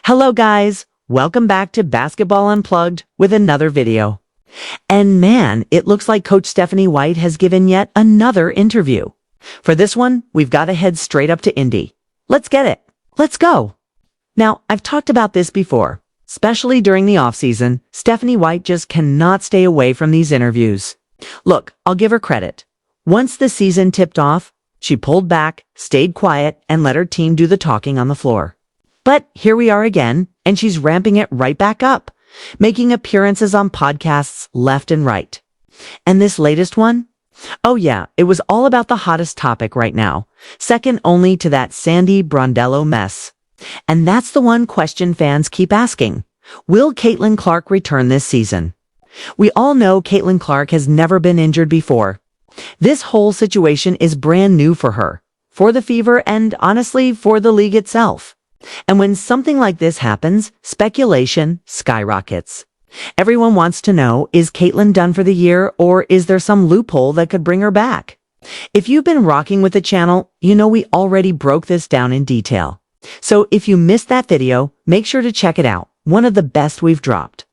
Hello guys, welcome back to Basketball Unplugged with another video. And man, it looks like Coach Stephanie White has given yet another interview. For this one, we've got to head straight up to Indy. Let's get it. Let's go. Now, I've talked about this before, especially during the offseason. Stephanie White just cannot stay away from these interviews. Look, I'll give her credit. Once the season tipped off, she pulled back, stayed quiet, and let her team do the talking on the floor. But here we are again, and she's ramping it right back up, making appearances on podcasts left and right. And this latest one? Oh yeah, it was all about the hottest topic right now, second only to that Sandy Brondello mess. And that's the one question fans keep asking. Will Caitlin Clark return this season? We all know Caitlin Clark has never been injured before. This whole situation is brand new for her, for the Fever, and honestly, for the league itself. And when something like this happens, speculation skyrockets. Everyone wants to know, is Caitlin done for the year, or is there some loophole that could bring her back? If you've been rocking with the channel, you know we already broke this down in detail. So if you missed that video, make sure to check it out. One of the best we've dropped.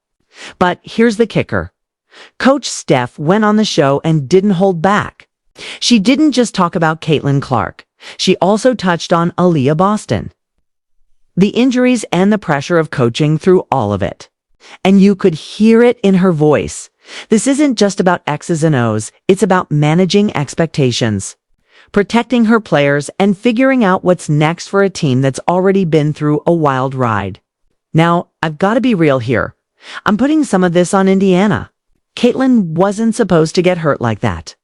But here's the kicker. Coach Steph went on the show and didn't hold back. She didn't just talk about Caitlin Clark. She also touched on Aaliyah Boston, the injuries and the pressure of coaching through all of it. And you could hear it in her voice. This isn't just about X's and O's, it's about managing expectations, protecting her players, and figuring out what's next for a team that's already been through a wild ride. Now, I've got to be real here. I'm putting some of this on Indiana. Caitlin wasn't supposed to get hurt like that.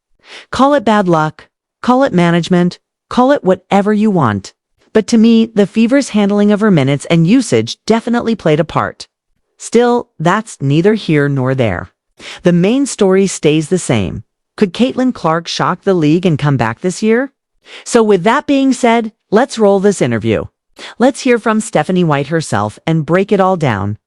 Call it bad luck, call it management, call it whatever you want. But to me, the Fever's handling of her minutes and usage definitely played a part. Still, that's neither here nor there. The main story stays the same. Could Caitlin Clark shock the league and come back this year? So with that being said, let's roll this interview. Let's hear from Stephanie White herself and break it all down.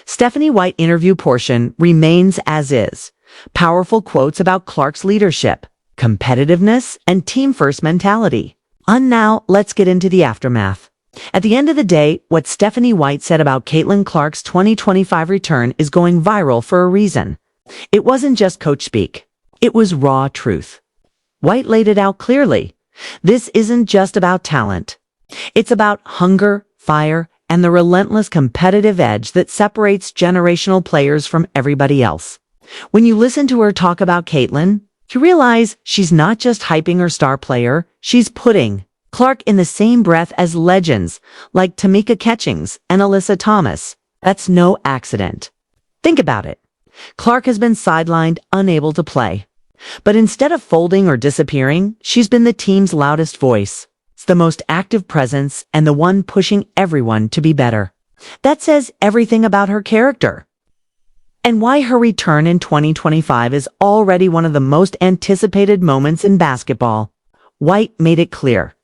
Stephanie White interview portion remains as is. Powerful quotes about Clark's leadership, competitiveness, and team-first mentality. And now, let's get into the aftermath. At the end of the day, what Stephanie White said about Caitlin Clark's 2025 return is going viral for a reason. It wasn't just coach speak. It was raw truth. White laid it out clearly. This isn't just about talent. It's about hunger, fire, and the relentless competitive edge that separates generational players from everybody else. When you listen to her talk about Caitlin, you realize she's not just hyping her star player, she's putting Clark in the same breath as legends like Tamika Catchings and Alyssa Thomas. That's no accident. Think about it. Clark has been sidelined, unable to play. But instead of folding or disappearing, she's been the team's loudest voice. It's the most active presence and the one pushing everyone to be better. That says everything about her character. And why her return in 2025 is already one of the most anticipated moments in basketball. White made it clear.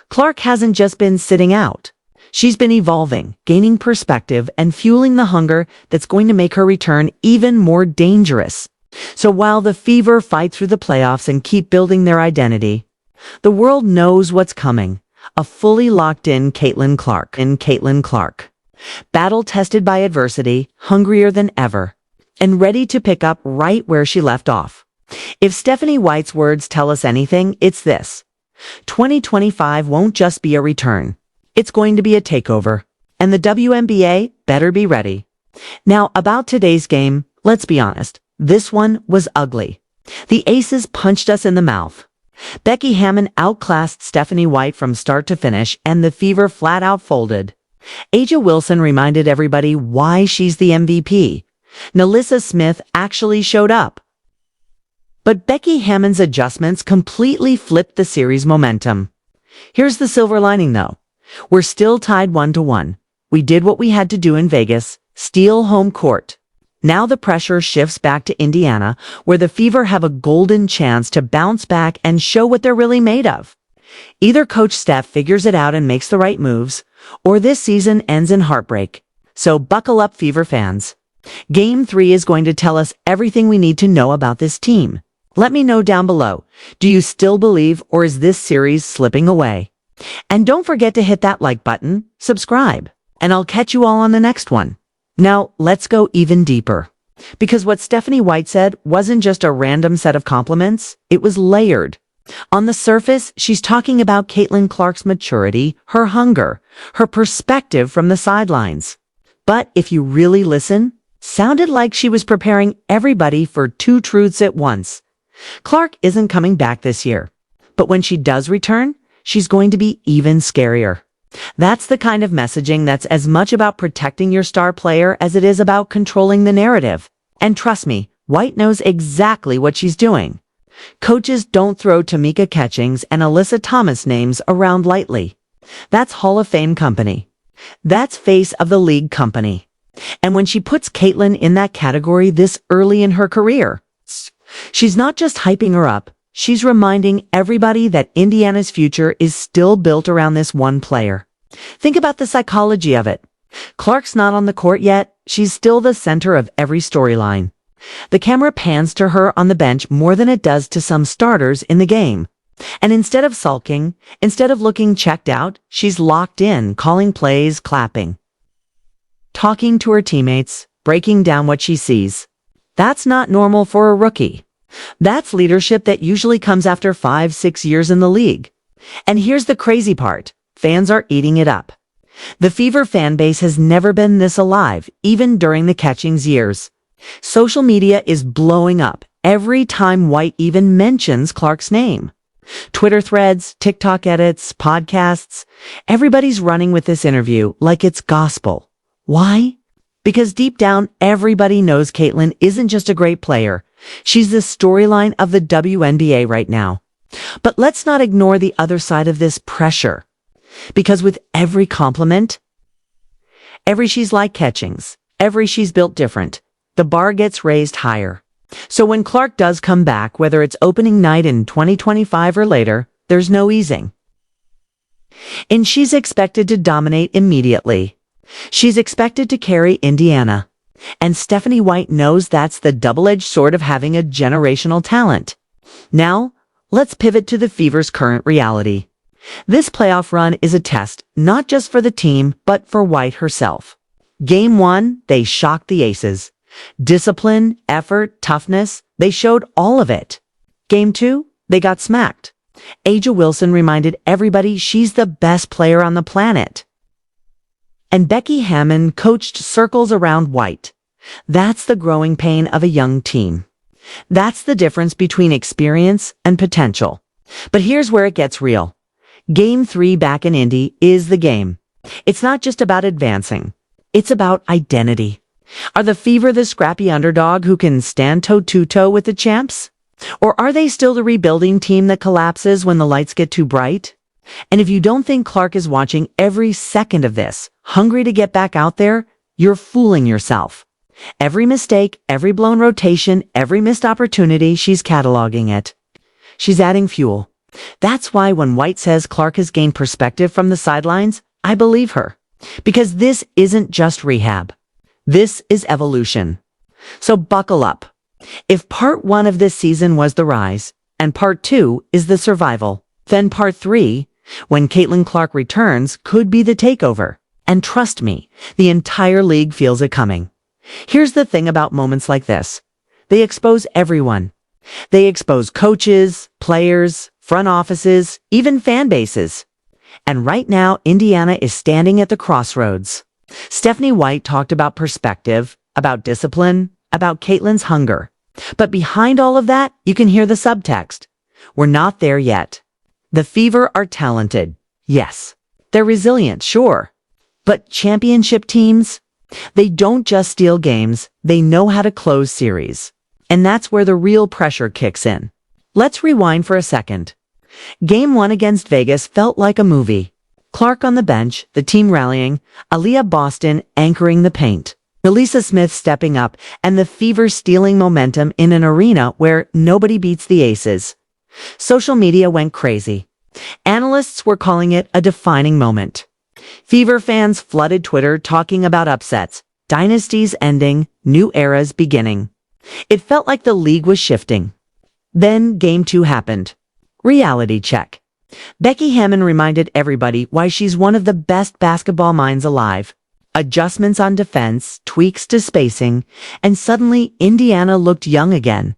Clark hasn't just been sitting out. She's been evolving, gaining perspective, and fueling the hunger that's going to make her return even more dangerous. So while the Fever fight through the playoffs and keep building their identity, the world knows what's coming. A fully locked-in Caitlin Clark. Battle-tested by adversity, hungrier than ever, and ready to pick up right where she left off. If Stephanie White's words tell us anything, it's this. 2025 won't just be a return. It's going to be a takeover. And the WNBA better be ready. Now, about today's game, let's be honest. This one was ugly. The Aces punched us in the mouth. Becky Hammon outclassed Stephanie White from start to finish, and the Fever flat out folded. A'ja Wilson reminded everybody why she's the MVP. NaLyssa Smith actually showed up. But Becky Hammon's adjustments completely flipped the series momentum. Here's the silver lining though. We're still tied 1-1. We did what we had to do in Vegas, steal home court. Now the pressure shifts back to Indiana, where the Fever have a golden chance to bounce back and show what they're really made of. Either Coach Steph figures it out and makes the right moves, or this season ends in heartbreak. So buckle up, Fever fans. Game 3 is going to tell us everything we need to know about this team. Let me know down below. Do you still believe, or is this series slipping away? And don't forget to hit that like button, subscribe, and I'll catch you all on the next one. Now, let's go even deeper. Because what Stephanie White said wasn't just a random set of compliments, it was layered. On the surface, she's talking about Caitlin Clark's maturity, her hunger, her perspective from the sidelines. But if you really listen, sounded like she was preparing everybody for two truths at once. Clark isn't coming back this year, but when she does return, she's going to be even scarier. That's the kind of messaging that's as much about protecting your star player as it is about controlling the narrative. And trust me, White knows exactly what she's doing. Coaches don't throw Tamika Catchings and Alyssa Thomas names around lightly. That's Hall of Fame company. That's face of the league company. And when she puts Caitlin in that category this early in her career, she's not just hyping her up, she's reminding everybody that Indiana's future is still built around this one player. Think about the psychology of it. Clark's not on the court yet, she's still the center of every storyline. The camera pans to her on the bench more than it does to some starters in the game. And instead of sulking, instead of looking checked out, she's locked in, calling plays, clapping, talking to her teammates, breaking down what she sees. That's not normal for a rookie. That's leadership that usually comes after 5-6 years in the league. And here's the crazy part. Fans are eating it up. The Fever fan base has never been this alive, even during the Catchings years. Social media is blowing up every time White even mentions Clark's name. Twitter threads, TikTok edits, podcasts, everybody's running with this interview like it's gospel. Why? Because deep down, everybody knows Caitlin isn't just a great player. She's the storyline of the WNBA right now. But let's not ignore the other side of this pressure. Because with every compliment, every she's like Catchings, every she's built different, the bar gets raised higher. So when Clark does come back, whether it's opening night in 2025 or later, there's no easing. And she's expected to dominate immediately. She's expected to carry Indiana. And Stephanie White knows that's the double-edged sword of having a generational talent. Now, let's pivot to the Fever's current reality. This playoff run is a test, not just for the team, but for White herself. Game 1, they shocked the Aces. Discipline, effort, toughness, they showed all of it. Game 2, they got smacked. A'ja Wilson reminded everybody she's the best player on the planet. And Becky Hammon coached circles around White. That's the growing pain of a young team. That's the difference between experience and potential. But here's where it gets real. Game 3 back in Indy is the game. It's not just about advancing. It's about identity. Are the Fever the scrappy underdog who can stand toe-to-toe with the champs? Or are they still the rebuilding team that collapses when the lights get too bright? And if you don't think Clark is watching every second of this, hungry to get back out there, you're fooling yourself. Every mistake, every blown rotation, every missed opportunity, she's cataloging it. She's adding fuel. That's why when White says Clark has gained perspective from the sidelines, I believe her. Because this isn't just rehab. This is evolution. So buckle up. If part 1 of this season was the rise, and part 2 is the survival, then part 3, when Caitlin Clark returns, could be the takeover. And trust me, the entire league feels it coming. Here's the thing about moments like this. They expose everyone. They expose coaches, players, front offices, even fan bases. And right now, Indiana is standing at the crossroads. Stephanie White talked about perspective, about discipline, about Caitlin's hunger. But behind all of that, you can hear the subtext. We're not there yet. The Fever are talented. Yes. They're resilient, sure. But championship teams, they don't just steal games, they know how to close series. And that's where the real pressure kicks in. Let's rewind for a second. Game 1 against Vegas felt like a movie. Clark on the bench, the team rallying, Aaliyah Boston anchoring the paint, NaLyssa Smith stepping up, and the Fever stealing momentum in an arena where nobody beats the Aces. Social media went crazy. Analysts were calling it a defining moment. Fever fans flooded Twitter talking about upsets, dynasties ending, new eras beginning. It felt like the league was shifting. Then Game 2 happened. Reality check. Becky Hammon reminded everybody why she's one of the best basketball minds alive. Adjustments on defense, tweaks to spacing, and suddenly Indiana looked young again.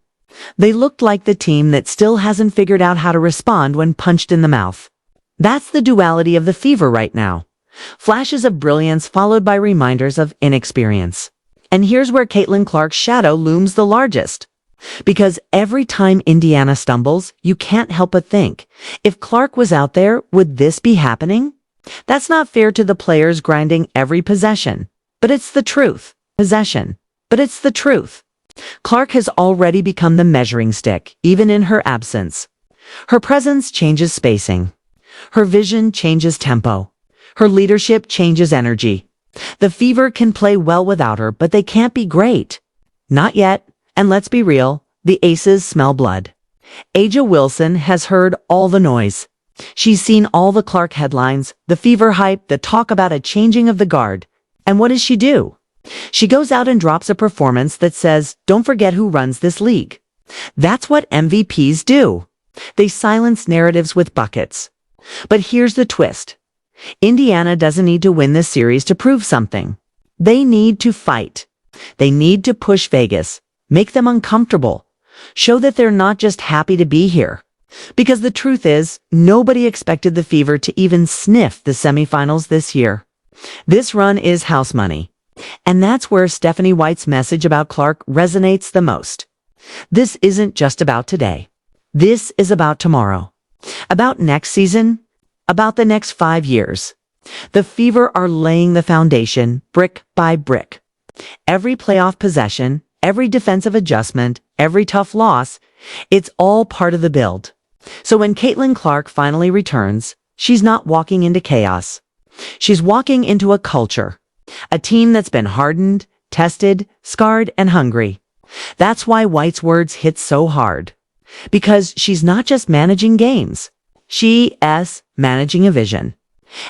They looked like the team that still hasn't figured out how to respond when punched in the mouth. That's the duality of the Fever right now. Flashes of brilliance followed by reminders of inexperience. And here's where Caitlin Clark's shadow looms the largest. Because every time Indiana stumbles, you can't help but think, if Clark was out there, would this be happening? That's not fair to the players grinding every possession. But it's the truth. Possession. But it's the truth. Clark has already become the measuring stick, even in her absence. Her presence changes spacing. Her vision changes tempo. Her leadership changes energy. The Fever can play well without her, but they can't be great. Not yet. And let's be real, the aces smell blood. A'ja Wilson has heard all the noise. She's seen all the Clark headlines, the Fever hype, the talk about a changing of the guard. And what does she do? She goes out and drops a performance that says, don't forget who runs this league. That's what MVPs do. They silence narratives with buckets. But here's the twist. Indiana doesn't need to win this series to prove something. They need to fight. They need to push Vegas, make them uncomfortable, show that they're not just happy to be here. Because the truth is, nobody expected the Fever to even sniff the semifinals this year. This run is house money. And that's where Stephanie White's message about Clark resonates the most. This isn't just about today. This is about tomorrow. About next season. About the next 5 years. The Fever are laying the foundation, brick by brick. Every playoff possession, every defensive adjustment, every tough loss, it's all part of the build. So when Caitlin Clark finally returns, she's not walking into chaos. She's walking into a culture. A team that's been hardened, tested, scarred, and hungry. That's why White's words hit so hard. Because she's not just managing games. She's managing a vision.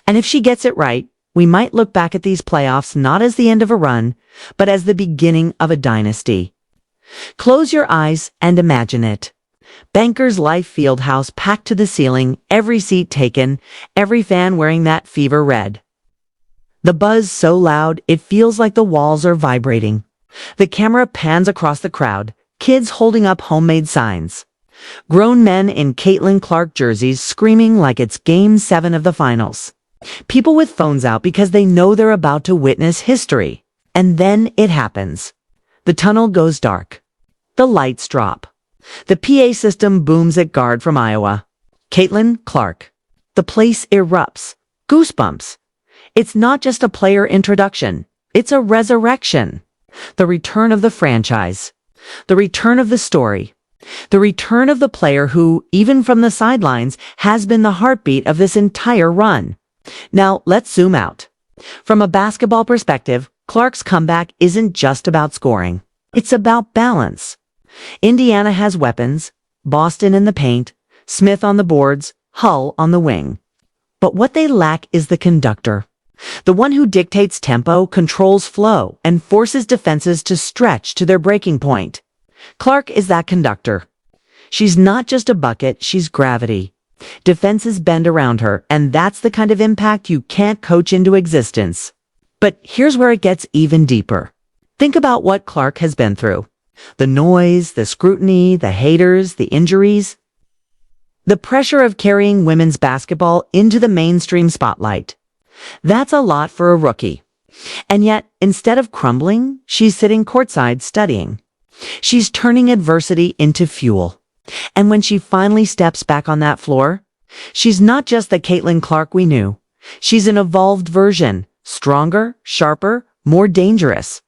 And if she gets it right, we might look back at these playoffs not as the end of a run, but as the beginning of a dynasty. Close your eyes and imagine it. Bankers Life Fieldhouse packed to the ceiling, every seat taken, every fan wearing that Fever red. The buzz so loud, it feels like the walls are vibrating. The camera pans across the crowd, kids holding up homemade signs. Grown men in Caitlin Clark jerseys screaming like it's Game 7 of the finals. People with phones out because they know they're about to witness history. And then it happens. The tunnel goes dark. The lights drop. The PA system booms at guard from Iowa. Caitlin Clark. The place erupts. Goosebumps. It's not just a player introduction. It's a resurrection. The return of the franchise. The return of the story. The return of the player who, even from the sidelines, has been the heartbeat of this entire run. Now, let's zoom out. From a basketball perspective, Clark's comeback isn't just about scoring. It's about balance. Indiana has weapons, Boston in the paint, Smith on the boards, Hull on the wing. But what they lack is the conductor. The one who dictates tempo, controls flow, and forces defenses to stretch to their breaking point. Clark is that conductor. She's not just a bucket, she's gravity. Defenses bend around her, and that's the kind of impact you can't coach into existence. But here's where it gets even deeper. Think about what Clark has been through. The noise, the scrutiny, the haters, the injuries. The pressure of carrying women's basketball into the mainstream spotlight. That's a lot for a rookie. And yet, instead of crumbling, she's sitting courtside studying. She's turning adversity into fuel. And when she finally steps back on that floor, she's not just the Caitlin Clark we knew. She's an evolved version, stronger, sharper, more dangerous.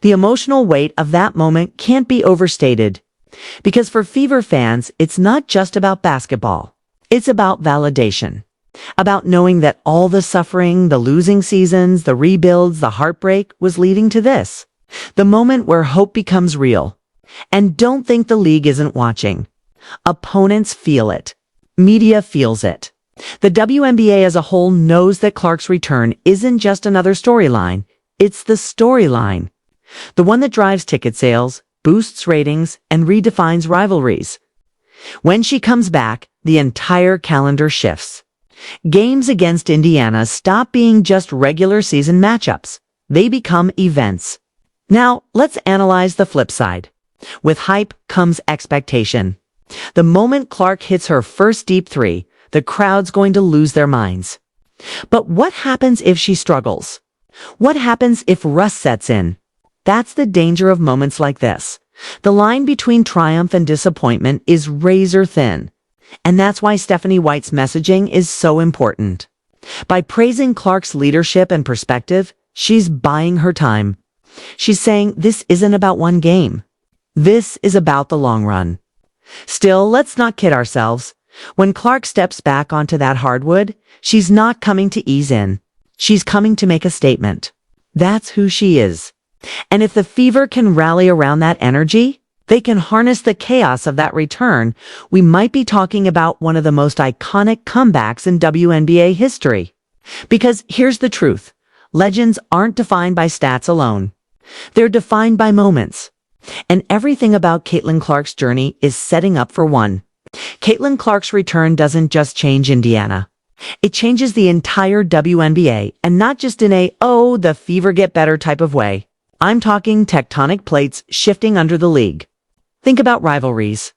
The emotional weight of that moment can't be overstated. Because for Fever fans, it's not just about basketball. It's about validation. About knowing that all the suffering, the losing seasons, the rebuilds, the heartbreak was leading to this. The moment where hope becomes real. And don't think the league isn't watching. Opponents feel it. Media feels it. The WNBA as a whole knows that Clark's return isn't just another storyline. It's the storyline. The one that drives ticket sales, boosts ratings, and redefines rivalries. When she comes back, the entire calendar shifts. Games against Indiana stop being just regular season matchups. they become events. Now, let's analyze the flip side. With hype comes expectation. The moment Clark hits her first deep three, the crowd's going to lose their minds. But what happens if she struggles? What happens if rust sets in? That's the danger of moments like this. The line between triumph and disappointment is razor thin. And that's why Stephanie White's messaging is so important. By praising Clark's leadership and perspective, she's buying her time. She's saying this isn't about one game. This is about the long run. Still, let's not kid ourselves. When Clark steps back onto that hardwood, she's not coming to ease in. She's coming to make a statement. That's who she is. And if the Fever can rally around that energy, they can harness the chaos of that return, we might be talking about one of the most iconic comebacks in WNBA history. Because here's the truth. Legends aren't defined by stats alone. They're defined by moments. And everything about Caitlin Clark's journey is setting up for one. Caitlin Clark's return doesn't just change Indiana. It changes the entire WNBA, and not just in a, oh, the Fever get better type of way. I'm talking tectonic plates shifting under the league. Think about rivalries.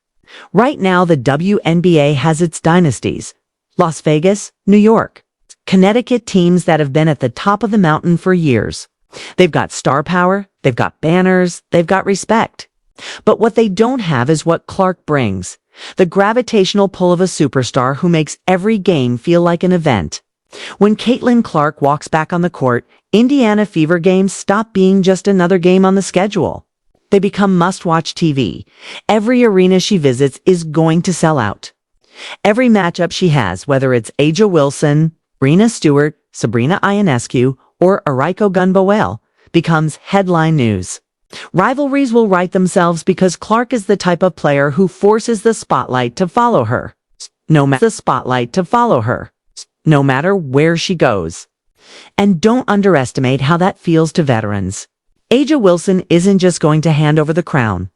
Right now, the WNBA has its dynasties. Las Vegas, New York, Connecticut teams that have been at the top of the mountain for years. They've got star power, they've got banners, they've got respect. But what they don't have is what Clark brings. The gravitational pull of a superstar who makes every game feel like an event. When Caitlin Clark walks back on the court, Indiana Fever games stop being just another game on the schedule. They become must-watch TV. Every arena she visits is going to sell out. Every matchup she has, whether it's A'ja Wilson, Breanna Stewart, Sabrina Ionescu, or Araiko Gunboel, becomes headline news. Rivalries will write themselves because Clark is the type of player who forces the spotlight to follow her. No matter where she goes. And don't underestimate how that feels to veterans. A'ja Wilson isn't just going to hand over the crown.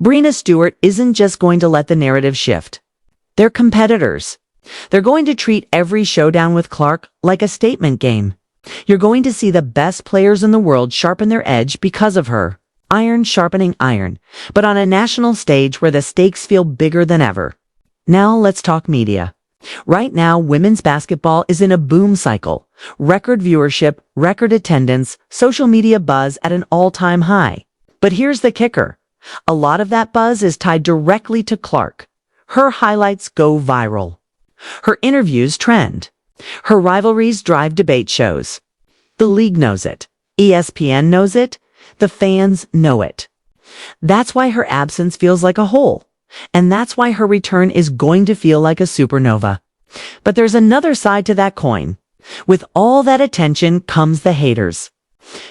Breanna Stewart isn't just going to let the narrative shift. They're competitors. They're going to treat every showdown with Clark like a statement game. You're going to see the best players in the world sharpen their edge because of her. Iron sharpening iron, but on a national stage where the stakes feel bigger than ever. Now let's talk media. Right now, women's basketball is in a boom cycle. Record viewership, record attendance, social media buzz at an all-time high. But here's the kicker. A lot of that buzz is tied directly to Clark. Her highlights go viral. Her interviews trend. Her rivalries drive debate shows. The league knows it. ESPN knows it. The fans know it. That's why her absence feels like a hole. And that's why her return is going to feel like a supernova. But there's another side to that coin. With all that attention comes the haters.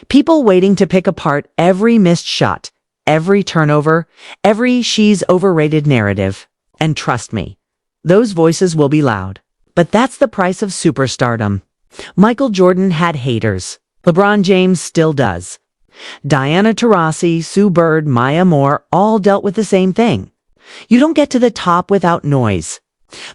People waiting to pick apart every missed shot, every turnover, every she's overrated narrative. And trust me, those voices will be loud. But that's the price of superstardom. Michael Jordan had haters. LeBron James still does. Diana Taurasi, Sue Bird, Maya Moore all dealt with the same thing. You don't get to the top without noise.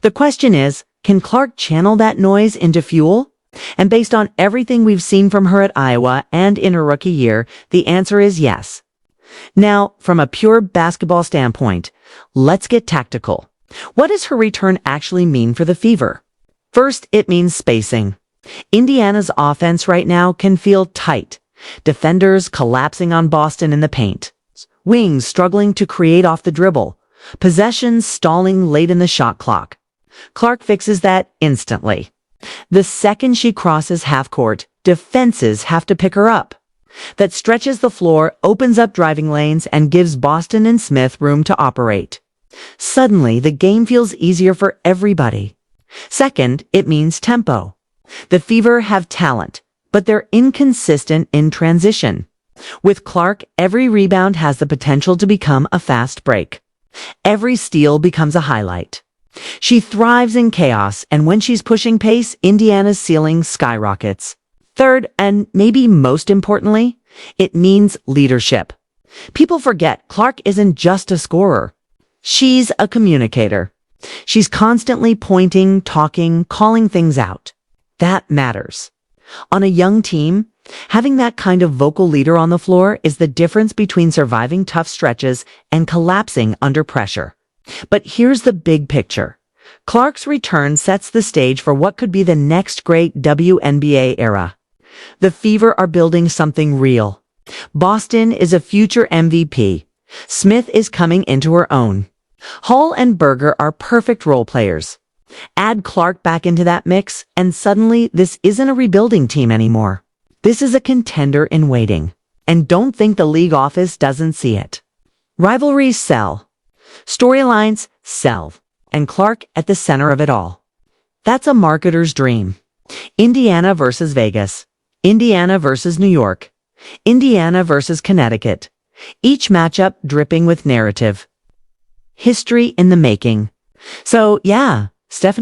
The question is, can Clark channel that noise into fuel? And based on everything we've seen from her at Iowa and in her rookie year, the answer is yes. Now, from a pure basketball standpoint, let's get tactical. What does her return actually mean for the Fever? First, it means spacing. Indiana's offense right now can feel tight. Defenders collapsing on Boston in the paint. Wings struggling to create off the dribble. Possessions stalling late in the shot clock. Clark fixes that instantly. The second she crosses half court, defenses have to pick her up. That stretches the floor, opens up driving lanes, and gives Boston and Smith room to operate. Suddenly, the game feels easier for everybody. Second, it means tempo. The Fever have talent, but they're inconsistent in transition. With Clark, every rebound has the potential to become a fast break. Every steal becomes a highlight. She thrives in chaos, and when she's pushing pace, Indiana's ceiling skyrockets. Third, and maybe most importantly, it means leadership. People forget Clark isn't just a scorer. She's a communicator. She's constantly pointing, talking, calling things out. That matters. On a young team, Having that kind of vocal leader on the floor is the difference between surviving tough stretches and collapsing under pressure. But here's the big picture. Clark's return sets the stage for what could be the next great WNBA era. The Fever are building something real. Boston is a future MVP. Smith is coming into her own. Hall and Berger are perfect role players. Add Clark back into that mix, and suddenly this isn't a rebuilding team anymore. This is a contender in waiting. And don't think the league office doesn't see it. Rivalries sell. Storylines sell. And Clark at the center of it all. That's a marketer's dream. Indiana versus Vegas. Indiana versus New York. Indiana versus Connecticut. Each matchup dripping with narrative. History in the making. So, yeah, Stephanie